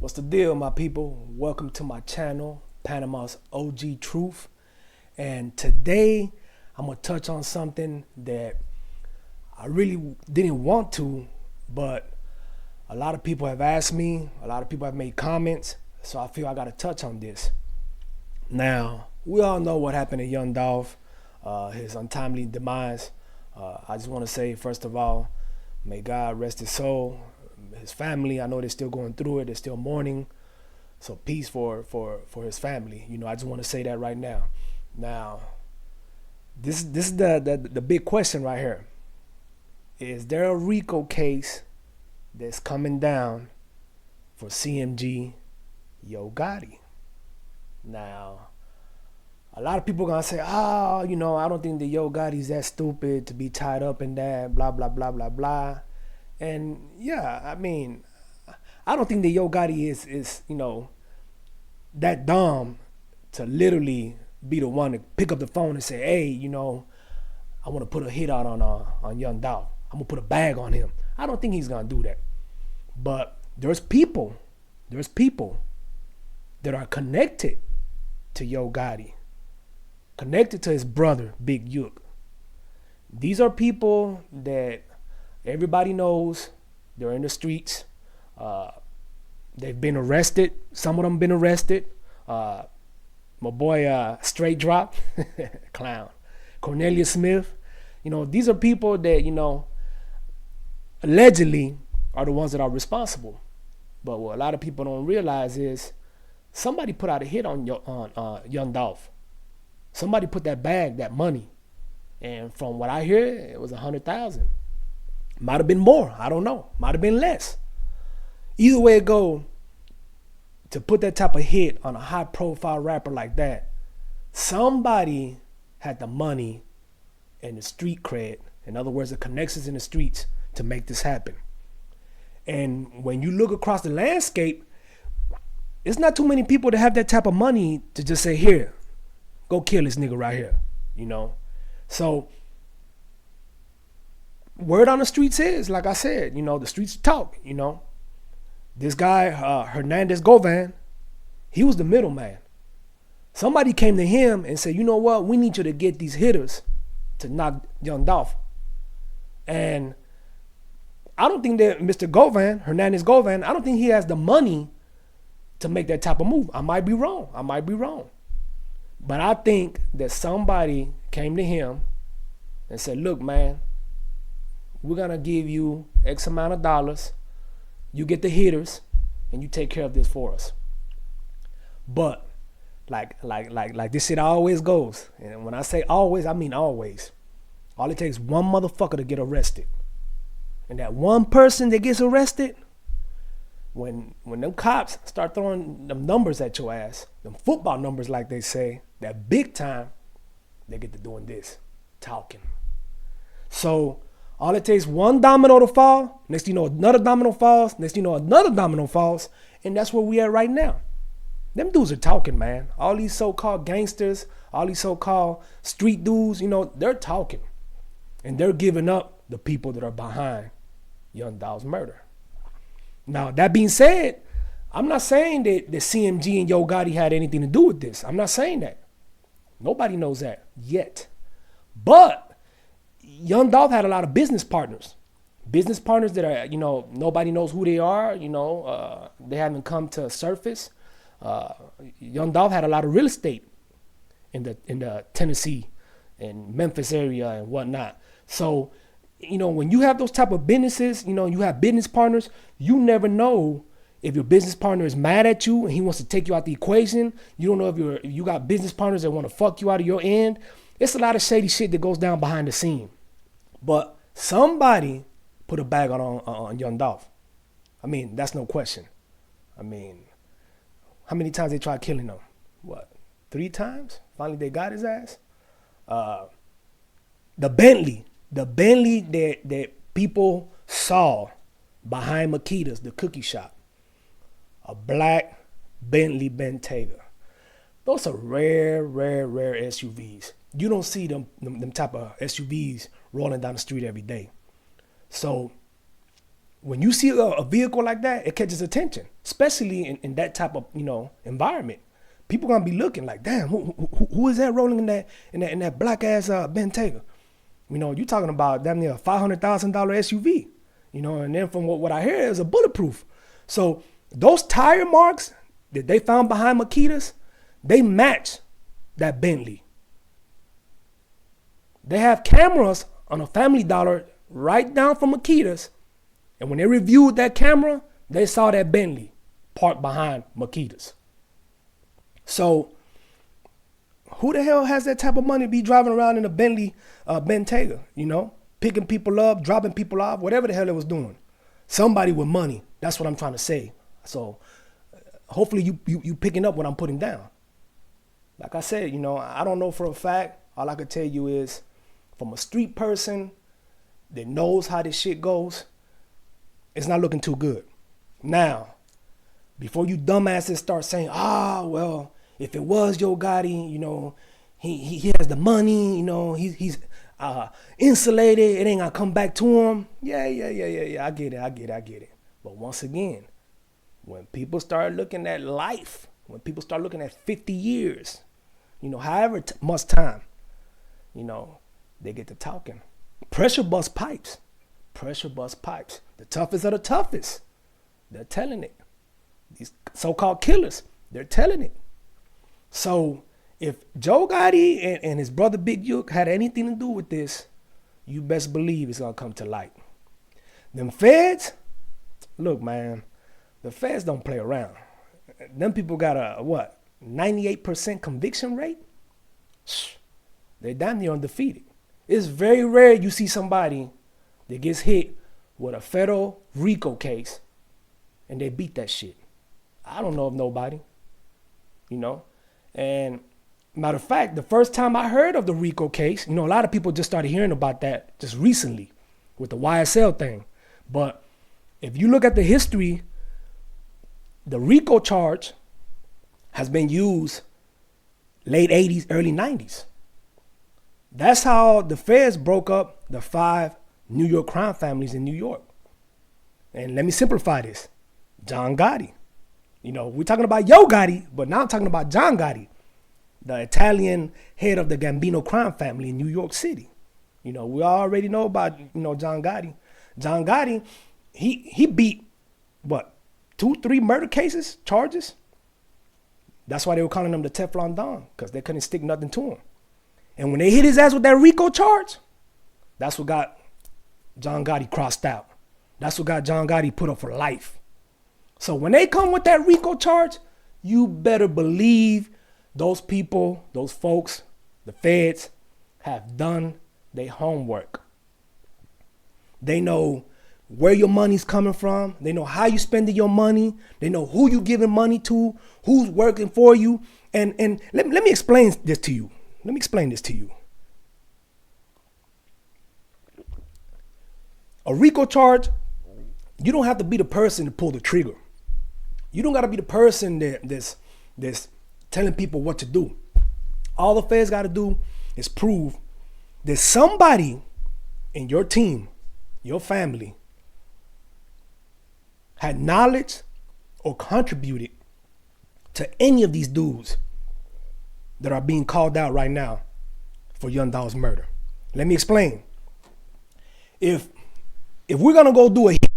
What's the deal, my people? Welcome to my channel, Panama's OG Truth. And today I'm gonna touch on something that I really didn't want to, but a lot of people have asked me, a lot of people have made comments, so I feel I gotta touch on this. Now, we all know what happened to Young Dolph, his untimely demise. I just wanna say, first of all, may God rest his soul. His family, I know they're still going through it, they're still mourning. So peace for his family. You know, I just want to say that right now. Now, this is the big question right here. Is there a RICO case that's coming down for CMG, Yo Gotti? Now, a lot of people gonna say, I don't think the Yo Gotti's that stupid to be tied up in that, blah, blah, blah, blah, blah. And yeah, I mean, I don't think that Yo Gotti is that dumb to literally be the one to pick up the phone and say, hey, I want to put a hit out on Young Dolph. I'm gonna put a bag on him. I don't think he's gonna do that. But there's people that are connected to Yo Gotti, connected to his brother, Big Yuk. These are people that everybody knows. They're in the streets. They've been arrested. Some of them been arrested. My boy Straight Drop, clown. Cornelius Smith. These are people that, allegedly are the ones that are responsible. But what a lot of people don't realize is somebody put out a hit on Young Dolph. Somebody put that bag, that money. And from what I hear, it was 100,000. Might have been more. I don't know. Might have been less. Either way it go, to put that type of hit on a high profile rapper like that, somebody had the money and the street cred. In other words, the connections in the streets to make this happen. And when you look across the landscape, it's not too many people that have that type of money to just say, here, go kill this nigga right here. So word on the streets is, like I said, the streets talk. This guy, Hernandez Govan, he was the middleman. Somebody came to him and said, you know what, we need you to get these hitters to knock Young Dolph. And I don't think that Mr. Govan, Hernandez Govan, I don't think he has the money to make that type of move. I might be wrong. But I think that somebody came to him and said, look, man, we're going to give you X amount of dollars. You get the hitters and you take care of this for us. But like this shit always goes. And when I say always, I mean always. All it takes is one motherfucker to get arrested. And that one person that gets arrested, when them cops start throwing them numbers at your ass, them football numbers like they say, that big time, they get to doing this, talking. So all it takes one domino to fall, next thing you know another domino falls, next thing you know another domino falls, and that's where we at right now. Them dudes are talking, man. All these so-called gangsters, all these so-called street dudes, they're talking. And they're giving up the people that are behind Young Dolph's murder. Now, that being said, I'm not saying that the CMG and Yo Gotti had anything to do with this. I'm not saying that. Nobody knows that yet. But Young Dolph had a lot of business partners that are, nobody knows who they are. They haven't come to surface. Young Dolph had a lot of real estate in the Tennessee and Memphis area and whatnot. So, when you have those type of businesses, you have business partners, you never know if your business partner is mad at you and he wants to take you out the equation. You don't know if you got business partners that want to fuck you out of your end. It's a lot of shady shit that goes down behind the scene. But somebody put a bag on Young Dolph. I mean, that's no question. I mean, how many times they tried killing him? What, 3 times? Finally, they got his ass. The Bentley that people saw behind Makita's, the cookie shop, a black Bentley Bentayga. Those are rare SUVs. You don't see them type of SUVs rolling down the street every day. So when you see a vehicle like that, it catches attention, especially in that type of, environment. People gonna be looking like, damn, who is that rolling in that black ass Bentayga? You talking about damn near a $500,000 SUV, and then from what I hear is a bulletproof. So those tire marks that they found behind Makita's, they match that Bentley. They have cameras on a Family Dollar right down from Makita's, and when they reviewed that camera, they saw that Bentley parked behind Makita's. So who the hell has that type of money to be driving around in a Bentley Bentayga, picking people up, dropping people off, whatever the hell it was doing? Somebody with money. That's what I'm trying to say. So hopefully you picking up what I'm putting down. Like I said, I don't know for a fact. All I can tell you is from a street person that knows how this shit goes, it's not looking too good. Now, before you dumbasses start saying, well, if it was Yo Gotti, he has the money, he's insulated, it ain't gonna come back to him. Yeah, I get it. But once again, when people start looking at life, when people start looking at 50 years, however much time, they get to talking. Pressure bust pipes. The toughest of the toughest. They're telling it. These so-called killers, they're telling it. So if Yo Gotti and his brother Big Yuk had anything to do with this, you best believe it's gonna come to light. Them feds, look, man, the feds don't play around. Them people got a 98% conviction rate? They're damn near undefeated. It's very rare you see somebody that gets hit with a federal R.I.C.O case and they beat that shit. I don't know of nobody, And matter of fact, the first time I heard of the R.I.C.O case, a lot of people just started hearing about that just recently with the YSL thing. But if you look at the history, the R.I.C.O charge has been used late 80s, early 90s. That's how the feds broke up the 5 New York crime families in New York. And let me simplify this. John Gotti. We're talking about Yo Gotti, but now I'm talking about John Gotti, the Italian head of the Gambino crime family in New York City. We already know about, John Gotti. John Gotti, he beat, 2-3 murder charges? That's why they were calling him the Teflon Don, because they couldn't stick nothing to him. And when they hit his ass with that R.I.C.O charge, that's what got John Gotti crossed out. That's what got John Gotti put up for life. So when they come with that R.I.C.O charge, you better believe those people, those folks, the feds, have done their homework. They know where your money's coming from. They know how you spending your money. They know who you giving money to, who's working for you. And let me explain this to you. A R.I.C.O charge, you don't have to be the person to pull the trigger. You don't got to be the person that's telling people what to do. All the feds got to do is prove that somebody in your team, your family, had knowledge or contributed to any of these dudes that are being called out right now for Young Dolph's murder. Let me explain. If we're gonna go do a hit,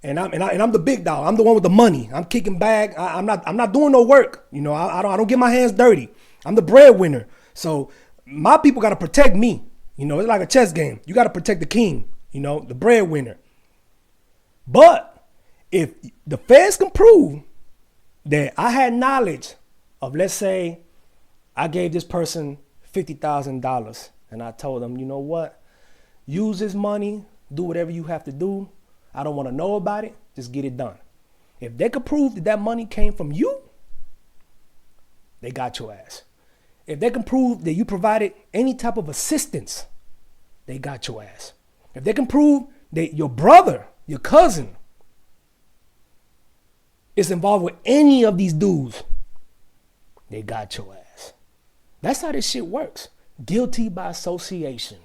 and I'm the big dog, I'm the one with the money, I'm kicking back, I'm not doing no work, I don't get my hands dirty. I'm the breadwinner, so my people gotta protect me. It's like a chess game. You gotta protect the king, the breadwinner. But if the feds can prove that I had knowledge of, let's say, I gave this person $50,000 and I told them, you know what? Use this money, do whatever you have to do. I don't want to know about it. Just get it done. If they could prove that that money came from you, they got your ass. If they can prove that you provided any type of assistance, they got your ass. If they can prove that your brother, your cousin, is involved with any of these dudes, they got your ass. That's how this shit works. Guilty by association.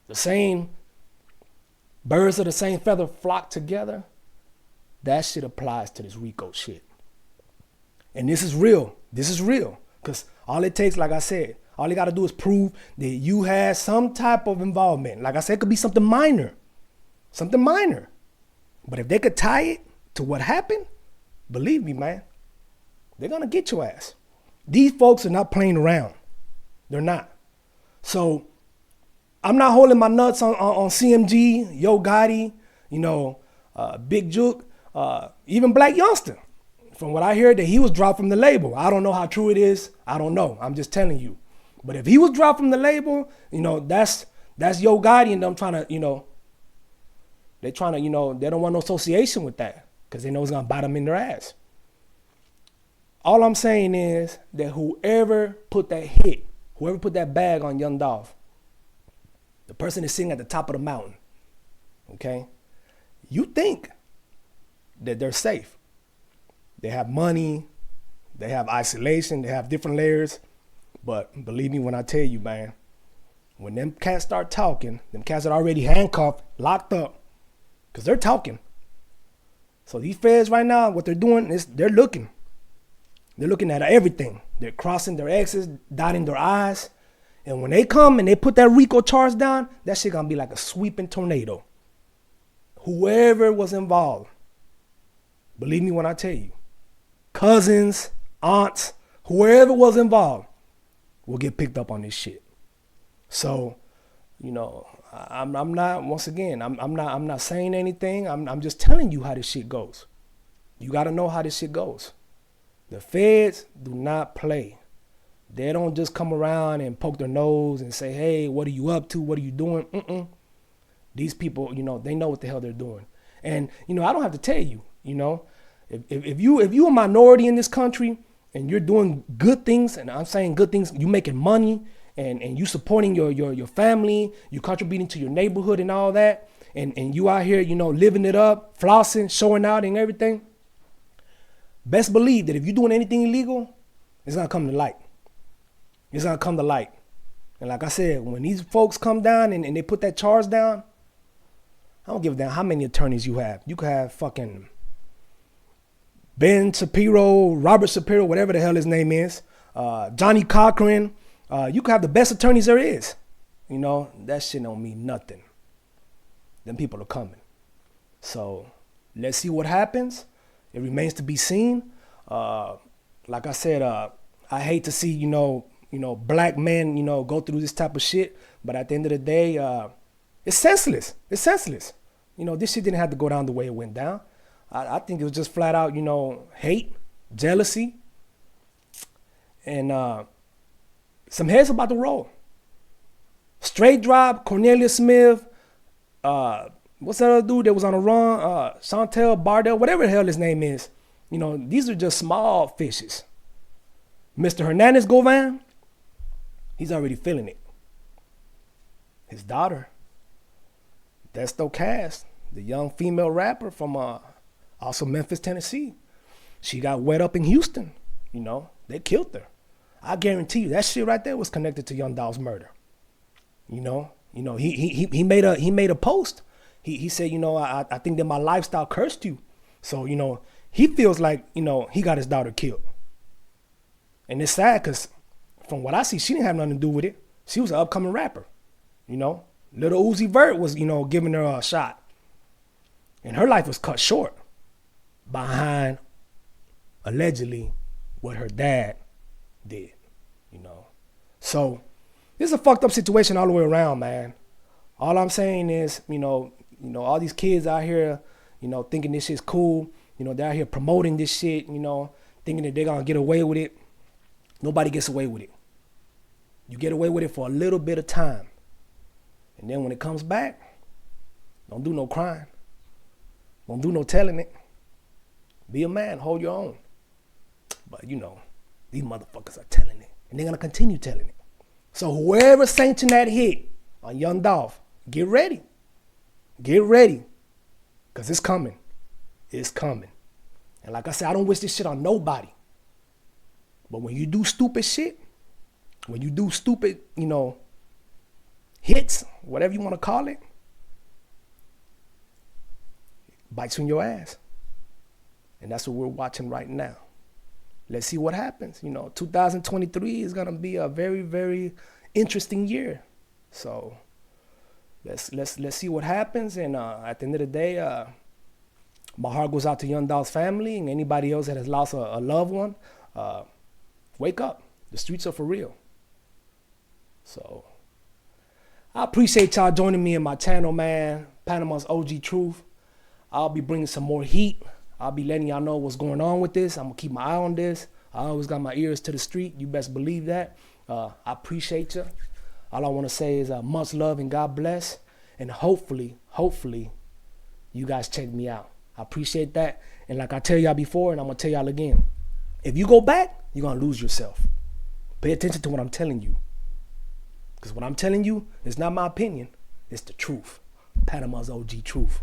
The same birds of the same feather flock together. That shit applies to this RICO shit. And this is real. This is real. Because all it takes, like I said, all you got to do is prove that you had some type of involvement. Like I said, it could be something minor. Something minor. But if they could tie it to what happened, believe me, man, they're going to get your ass. These folks are not playing around. They're not. So I'm not holding my nuts on CMG, Yo Gotti, Big Juke, even Black Youngster. From what I heard, that he was dropped from the label. I don't know how true it is. I don't know. I'm just telling you. But if he was dropped from the label, that's Yo Gotti and them trying to, they don't want no association with that because they know it's going to bite them in their ass. All I'm saying is that whoever put that bag on Young Dolph, the person is sitting at the top of the mountain, okay? You think that they're safe. They have money, they have isolation, they have different layers. But believe me when I tell you, man, when them cats start talking, them cats are already handcuffed, locked up, because they're talking. So these feds right now, what they're doing is they're looking. They're looking at everything. They're crossing their X's, dotting their I's. And when they come and they put that RICO charge down, that shit gonna be like a sweeping tornado. Whoever was involved, believe me when I tell you, cousins, aunts, whoever was involved will get picked up on this shit. So, I'm not, once again, I'm not saying anything. I'm just telling you how this shit goes. You got to know how this shit goes. The feds do not play. They don't just come around and poke their nose and say, hey, what are you up to? What are you doing? These people, they know what the hell they're doing. And, I don't have to tell you, if you a minority in this country and you're doing good things, and I'm saying good things, you making money and you supporting your family, you contributing to your neighborhood and all that, and you out here, living it up, flossing, showing out and everything, best believe that if you're doing anything illegal, it's going to come to light. It's going to come to light. And like I said, when these folks come down and they put that charge down, I don't give a damn how many attorneys you have. You could have fucking Ben Shapiro, Robert Shapiro, whatever the hell his name is, Johnny Cochran. You could have the best attorneys there is. That shit don't mean nothing. Them people are coming. So let's see what happens. It remains to be seen. Like I said, I hate to see, black men, go through this type of shit. But at the end of the day, it's senseless. It's senseless. This shit didn't have to go down the way it went down. I think it was just flat out, hate, jealousy, and some heads about to roll. Straight drop, Cornelius Smith, what's that other dude that was on a run? Chantel Bardell, whatever the hell his name is. These are just small fishes. Mr. Hernandez Govan, he's already feeling it. His daughter, Desto Cass, the young female rapper from also Memphis, Tennessee, she got wet up in Houston. They killed her. I guarantee you that shit right there was connected to Young Dolph's murder. He made a post. He said, I think that my lifestyle cursed you. So, he feels like, he got his daughter killed. And it's sad because from what I see, she didn't have nothing to do with it. She was an upcoming rapper. Little Uzi Vert was, giving her a shot. And her life was cut short behind, allegedly, what her dad did, So this is a fucked up situation all the way around, man. All I'm saying is, all these kids out here, thinking this shit's cool. They're out here promoting this shit, thinking that they're going to get away with it. Nobody gets away with it. You get away with it for a little bit of time. And then when it comes back, don't do no crying. Don't do no telling it. Be a man, hold your own. But these motherfuckers are telling it. And they're going to continue telling it. So whoever sanctioned that hit on Young Dolph, get ready. Get ready. Because it's coming. It's coming. And like I said, I don't wish this shit on nobody. But when you do stupid shit, when you do stupid, hits, whatever you want to call it, bites you in your ass. And that's what we're watching right now. Let's see what happens. 2023 is gonna be a very, very interesting year. So let's see what happens. And at the end of the day, my heart goes out to Young Dolph's family and anybody else that has lost a loved one. Wake up. The streets are for real. So I appreciate y'all joining me in my channel, man. Panama's OG Truth. I'll be bringing some more heat. I'll be letting y'all know what's going on with this. I'm going to keep my eye on this. I always got my ears to the street. You best believe that. I appreciate you. All I want to say is much love and God bless. And hopefully, you guys check me out. I appreciate that. And like I tell y'all before, and I'm going to tell y'all again, if you go back, you're going to lose yourself. Pay attention to what I'm telling you. Because what I'm telling you is not my opinion. It's the truth. Panama's OG Truth.